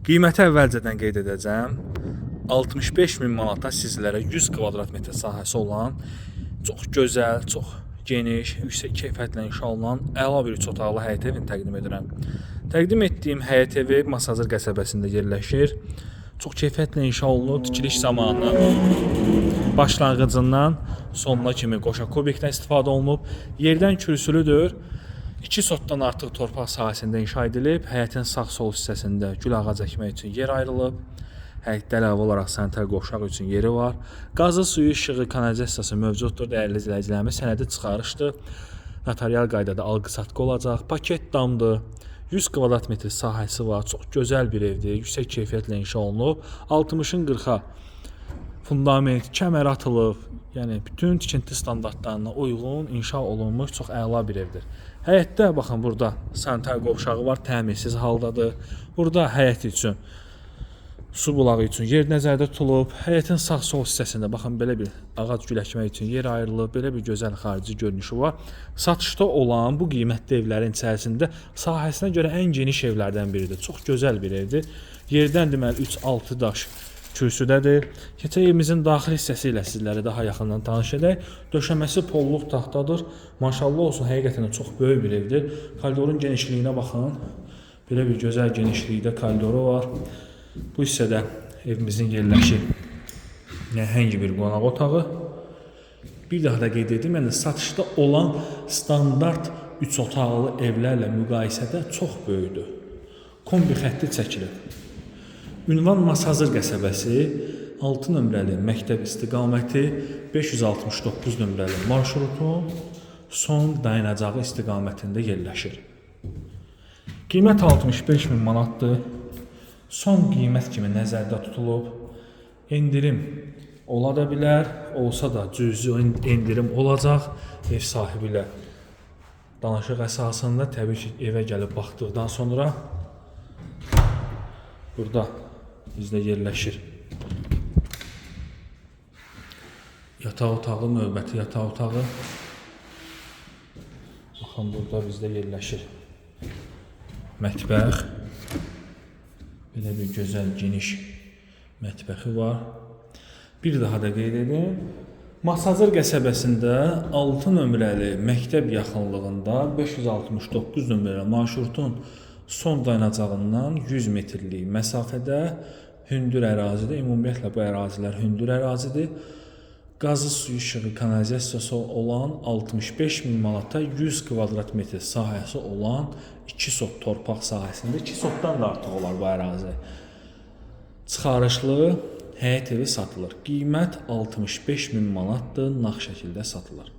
Qiyməti əvvəlcədən qeyd edəcəm. 65.000 manata sizlərə 100 kvadrat metr sahəsi olan çox gözəl, çox geniş, yüksək keyfiyyətlə inşa olunan əla bir 3 otaqlı həyət evini təqdim edirəm. Təqdim etdiyim həyət evi Masazır qəsəbəsində yerləşir. Çox keyfiyyətlə inşa olunub, tikiliş zamanı başlanğıcından sonuna kimi qoşa kubyekdən istifadə olunub. Yerdən kürsülüdür. 2 sotdan artıq torpaq sahəsində inşa edilib. Həyətin sağ-sol hissəsində gül ağacı əkmək üçün yer ayrılıb. Həyətdə əlavə olaraq sanitar qovşaq üçün yeri var. Qazı, suyu, işığı, kanalizasiyası mövcuddur. Dəyərli izləyicilərimiz, sənədi çıxarışdır. Notarial qaydada alqı-satqı olacaq. Paket damdır. 100 kvadrat metr sahəsi var. Çox gözəl bir evdir. Yüksək keyfiyyətlə inşa olunub. 60-ın 40-a fundament, kəmər atılıb. Yəni bütün tikinti standartlarına uyğun inşa olunmuş çox əla bir evdir. Həyətdə baxın, burada sanitar qovşağı var, təmirsiz haldadır. Burada həyət üçün, su bulağı üçün yer nəzərdə tutulub. Həyətin sağ-sol hissəsində baxın, belə bir ağac gül əkmək üçün yer ayrılıb. Belə bir gözəl xarici görünüşü var. Satışda olan bu qiymətli evlərin içərisində sahəsinə görə ən geniş evlərdən biridir. Çox gözəl bir evdir. Yerdən deməli 3-6 daş kürsüdədir. Keçək evimizin daxil hissəsi ilə sizlərə daha yaxından tanış edək. Döşəməsi polluq taxtadır. Maşallah olsun, həqiqətən çox böyük bir evdir. Koridorun genişliyinə baxın. Belə bir gözəl genişlikdə koridoru var. Bu hissədə evimizin yerləşir nəhəng bir qonaq otağı. Bir daha da qeyd edim, yəni satışda olan standart 3 otaqlı evlərlə müqayisədə çox böyükdür. Kombi xətti çəkilib. Ünvan Masazır qəsəbəsi, 6 nömrəli məktəb istiqaməti, 569 nömrəli marşrutun son dayanacağı istiqamətində yerləşir. Qiymət 65.000 manatdır. Son qiymət kimi nəzərdə tutulub. Endirim ola da bilər, olsa da cüzi endirim olacaq. Ev sahibi ilə danışıq əsasında təbii ki, evə gəlib baxdıqdan sonra burada bizdə yerləşir yataq otağı, növbəti yataq otağı. Baxın, burada bizdə yerləşir mətbəx. Belə bir gözəl, geniş mətbəxi var. Bir daha da qeyd edim. Masazır qəsəbəsində 6 nömrəli məktəb yaxınlığında 569 nömrəli marşrutun son dayanacağından 100 metrlik məsafədə hündür ərazidir. Ümumiyyətlə bu ərazilər hündür ərazidir. Qazı, suyu, işığı, kanalizasiyası olan 65.000 manata 100 kvadrat metr sahəsi olan 2 sot torpaq sahəsində, 2 sotdan da artıq olar bu ərazi. Çıxarışlı həyət evi satılır. Qiymət 65.000 manatdır, nağd şəkildə satılır.